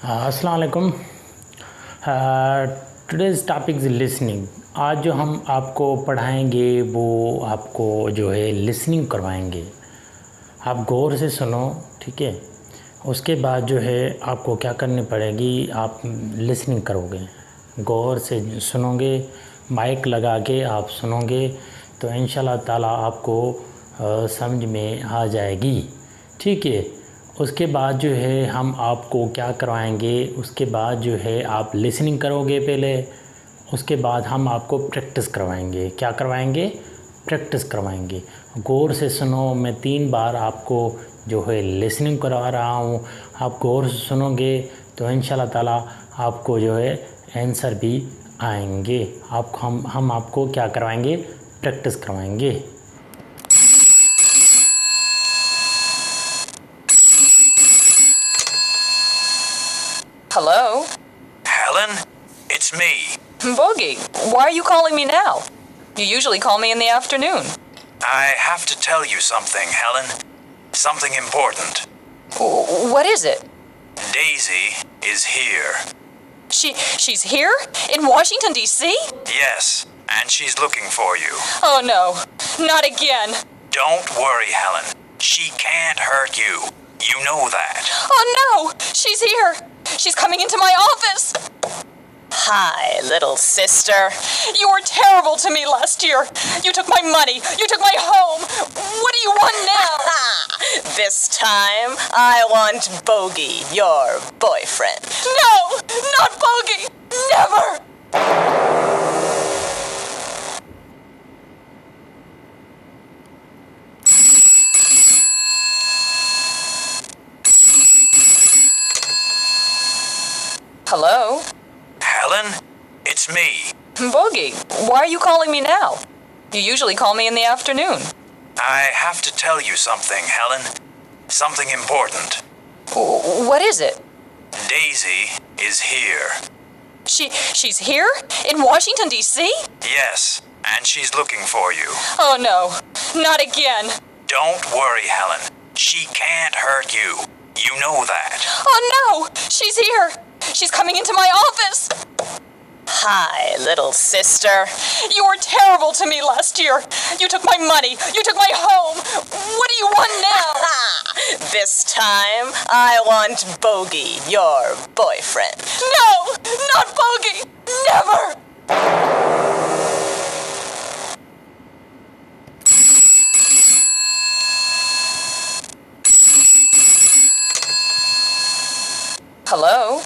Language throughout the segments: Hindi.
अस्सलाम वालेकुम। Today's topic is listening. आज जो हम आपको पढ़ाएंगे वो आपको जो है लिसनिंग करवाएंगे। आप गौर से सुनो, ठीक है। उसके बाद जो है आपको क्या करनी पड़ेगी, आप लिसनिंग करोगे, गौर से सुनोगे, माइक लगा के आप सुनोगे तो इंशाल्लाह ताला आपको समझ में आ जाएगी, ठीक है। उसके बाद जो है हम आपको क्या करवाएंगे, उसके बाद जो है आप लिसनिंग करोगे पहले, उसके बाद हम आपको प्रैक्टिस करवाएंगे। क्या करवाएंगे? प्रैक्टिस करवाएंगे। गौर से सुनो, मैं 3 बार आपको जो है लिसनिंग करवा रहा हूँ। आप गौर से सुनोगे तो इंशाल्लाह ताला आपको जो है आंसर भी आएंगे। हम आपको क्या करवाएंगे? प्रैक्टिस करवाएंगे। Hello? Helen, it's me. Boogie, why are you calling me now? You usually call me in the afternoon. I have to tell you something, Helen. Something important. What is it? Daisy is here. She's here? In Washington, D.C.? Yes, and she's looking for you. Oh no, not again. Don't worry, Helen. She can't hurt you. You know that. Oh no, she's here. She's coming into my office. Hi, little sister. You were terrible to me last year. You took my money. You took my home. What do you want now? This time, I want Bogey, your boyfriend. No, not Bogey. Never. Hello? Helen, it's me. Boogie, why are you calling me now? You usually call me in the afternoon. I have to tell you something, Helen. Something important. What is it? Daisy is here. She's here? In Washington, D.C.? Yes, and she's looking for you. Oh no, not again. Don't worry, Helen. She can't hurt you. You know that. Oh no, she's here. She's coming into my office. Hi, little sister. You were terrible to me last year. You took my money. You took my home. What do you want now? This time, I want Bogey, your boyfriend. No, not Bogey. Never. Hello?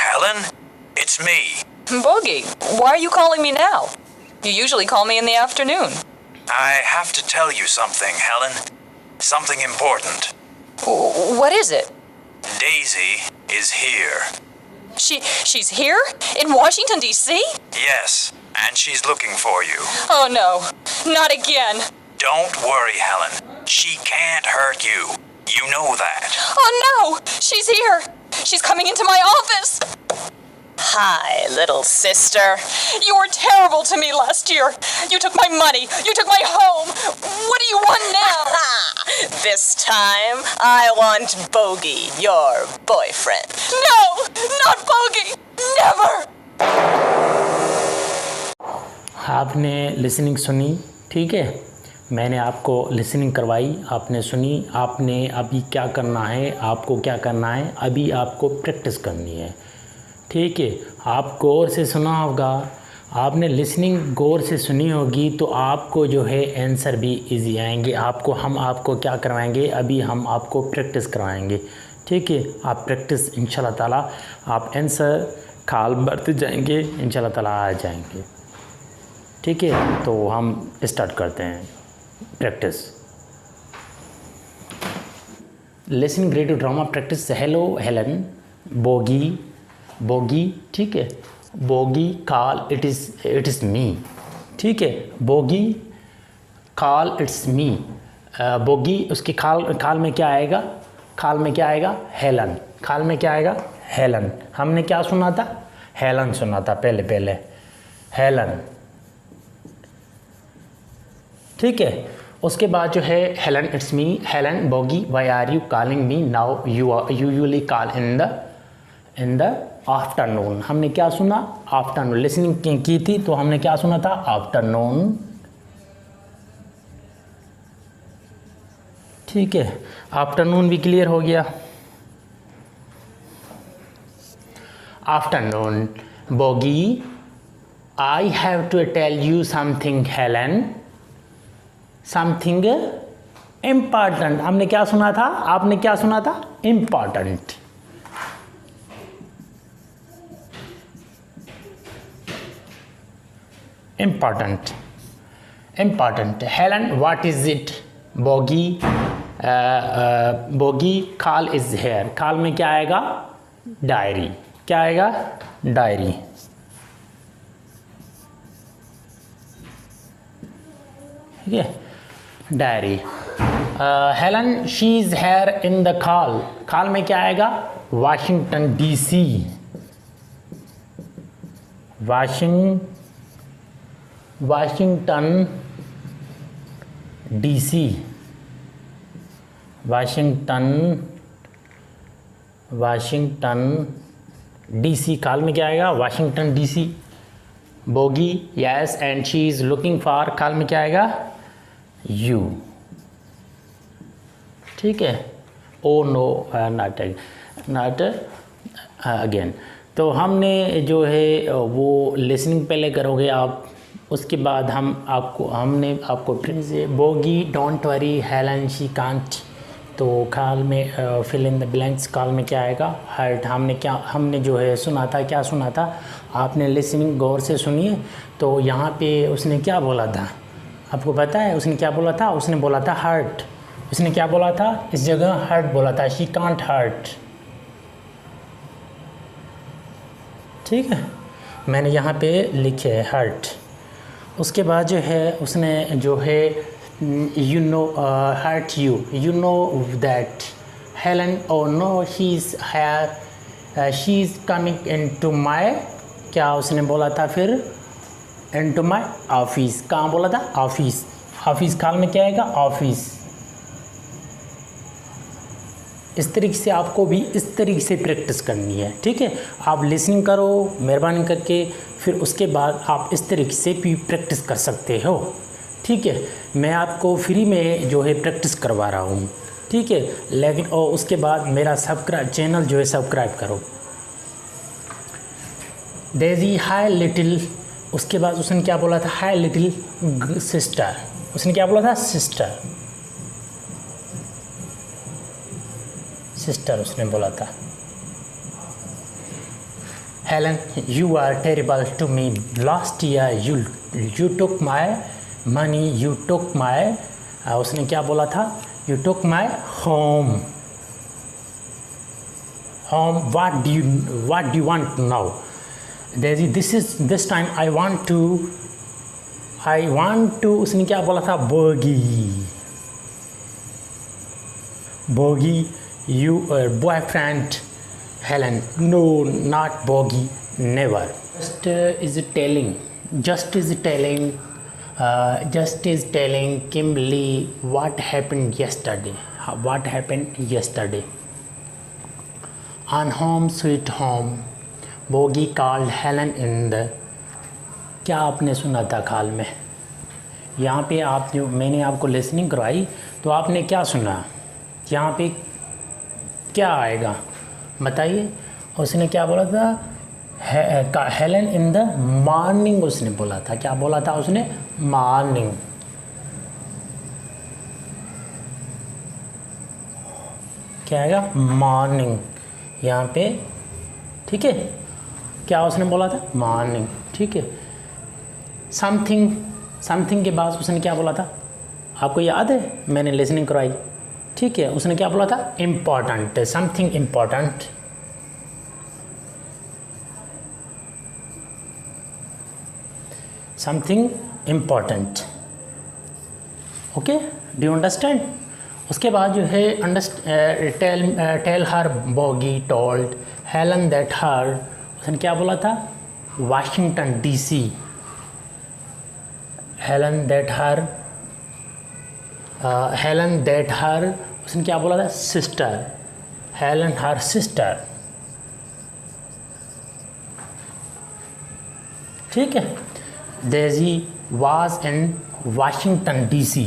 Helen, it's me. Boogie, why are you calling me now? You usually call me in the afternoon. I have to tell you something, Helen. Something important. What is it? Daisy is here. She's here? In Washington, D.C.? Yes, and she's looking for you. Oh no, not again. Don't worry, Helen. She can't hurt you. You know that. Oh no, she's here. She's coming into my office. Hi, little sister. You were terrible to me last year. You took my money. You took my home. What do you want now? This time, I want Bogey, your boyfriend. No, not Bogey. Never. आपने लिसनिंग सुनी, ठीक है। मैंने आपको लिसनिंग करवाई, आपने सुनी। आपने अभी क्या करना है, आपको क्या करना है, अभी आपको प्रैक्टिस करनी है, ठीक है। आप गौर से सुना होगा, आपने लिसनिंग गौर से सुनी होगी तो आपको जो है आंसर भी इजी आएंगे। हम आपको क्या करवाएंगे, अभी हम आपको प्रैक्टिस करवाएंगे, ठीक है। आप प्रैक्टिस इंशाल्लाह ताला आप आंसर खाल बढ़ते जाएंगे, इंशाल्लाह ताला आ जाएंगे, ठीक है। तो हम स्टार्ट करते हैं practice. Listening grade drama practice. Hello Helen, bogie, ठीक है। Bogie call it is me, ठीक है। Bogie call it's me. Bogie उसके कॉल में क्या आएगा? कॉल में क्या आएगा? हेलन। कॉल में क्या आएगा? हेलन। हमने क्या सुना था? हेलन सुना था पहले हेलन, ठीक है। उसके बाद जो है Helen it's me, Helen Bogey why are you calling me now, you usually call in the in the afternoon. हमने क्या सुना? आफ्टरनून। लिसनिंग की थी तो हमने क्या सुना था? आफ्टरनून। ठीक है, आफ्टरनून भी क्लियर हो गया। Afternoon. Bogey, I have to tell you something Helen, something important. हमने क्या सुना था? आपने क्या सुना था? Important. Important, important. Helen, what is it? Bogey, Bogey, कॉल इज हेयर। कॉल में क्या आएगा? डायरी। क्या आएगा? डायरी। ठीक है, diary. Helen, she is here in the कॉल। कॉल में क्या आएगा? Washington DC. Washington DC. Washington DC. कॉल में क्या आएगा? Washington DC. Bogie, yes, and she is looking for. कॉल में क्या आएगा? यू। ठीक है। Oh no, not again. तो हमने जो है वो लिसनिंग पहले करोगे आप, उसके बाद हमने आपको Bogey, don't worry Helen, she can't. तो कॉल में फिल इन द ब्लैंक्स। कॉल में क्या आएगा? हर्ट। हमने जो है सुना था, क्या सुना था? आपने लिसनिंग गौर से सुनिए। तो यहाँ पे उसने क्या बोला था? आपको पता है उसने क्या बोला था? उसने बोला था हर्ट। उसने क्या बोला था? इस जगह हर्ट बोला था। She can't hurt. ठीक है, मैंने यहाँ पे लिखे है हर्ट। उसके बाद जो है उसने जो है you know hurt you, you know that Helen, oh no he is here, she is coming into my. क्या उसने बोला था फिर? Into my office. कहाँ बोला था? ऑफिस। ऑफिस कॉल में क्या आएगा? ऑफिस। इस तरीके से आपको भी इस तरीके से प्रैक्टिस करनी है। ठीक है, आप लिसनिंग करो मेहरबानी करके, फिर उसके बाद आप इस तरीके से भी प्रैक्टिस कर सकते हो। ठीक है, मैं आपको फ्री में जो है प्रैक्टिस करवा रहा हूँ। ठीक है, लेकिन और उसके बाद मेरा चैनल जो है सब्सक्राइब करो। Daisy, hi little. उसके बाद उसने क्या बोला था? Hi little sister. उसने क्या बोला था? सिस्टर। सिस्टर उसने बोला था। Helen, you are terrible to me. Last year you took my money, you took my. उसने क्या बोला था? You took my home. Home, what do you want now? Daisy, this time I want to. उसने क्या बोला था? Bogie. Bogie, you boyfriend Helen, no, not Bogie, never. Just is telling Kim Lee what happened yesterday. On Home Sweet Home, Bogie called Helen in the। क्या आपने सुना था कॉल में? यहाँ पे आप जो मैंने आपको लिसनिंग करवाई तो आपने क्या सुना? यहाँ पे क्या आएगा बताइए? उसने क्या बोला था? हेलन इन द मॉर्निंग उसने बोला था। क्या बोला था उसने? मॉर्निंग। क्या आएगा? मॉर्निंग यहाँ पे। ठीक है, क्या उसने बोला था? मॉर्निंग। ठीक है, समथिंग के बाद उसने क्या बोला था? आपको याद है? मैंने लिसनिंग करवाई। ठीक है, उसने क्या बोला था? Important. Something important. Something important. Okay, do you understand? उसके बाद जो है tell her Bogie told Helen that her. उसने क्या बोला था? Washington DC. Helen that her. उसने क्या बोला था? सिस्टर। Helen her sister. ठीक है। Daisy was in Washington DC.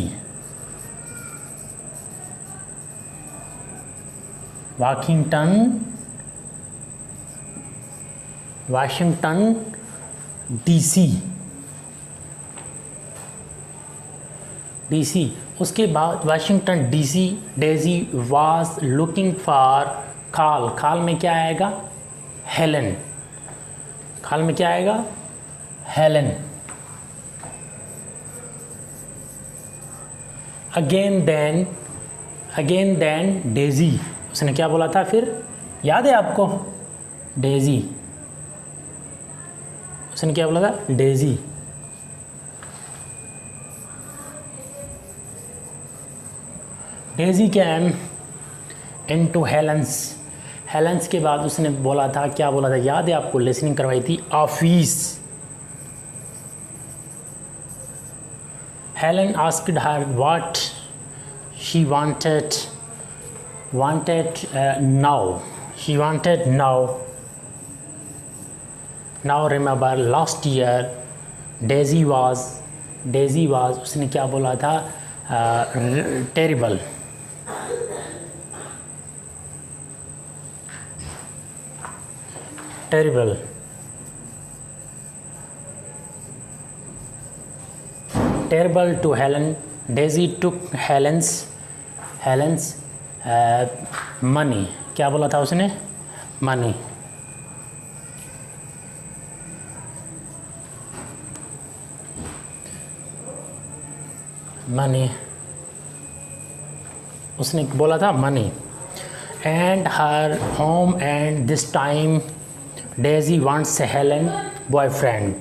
Washington DC. उसके बाद Washington DC, Daisy was looking for खाल। खाल में क्या आएगा? हेलन। खाल में क्या आएगा? हेलन। Again then Daisy. उसने क्या बोला था फिर? याद है आपको? डेजी। उसने क्या बोला था? Daisy. Daisy came into Helen's के बाद उसने बोला था, क्या बोला था? याद है आपको? लिसनिंग करवाई थी। Office. Helen asked her what she wanted now remember last year Daisy was उसने क्या बोला था? Terrible. to Helen. Daisy took Helen's money. क्या बोला था उसने? मनी। उसने बोला था money. And her home and this time Daisy wants Helen boyfriend.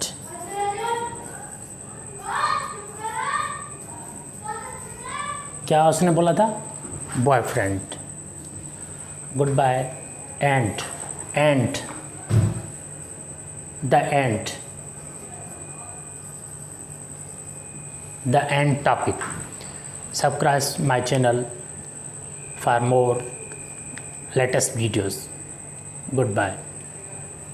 क्या उसने बोला था? Boyfriend. Goodbye. And the end topic. Subscribe my channel for more latest videos. Goodbye.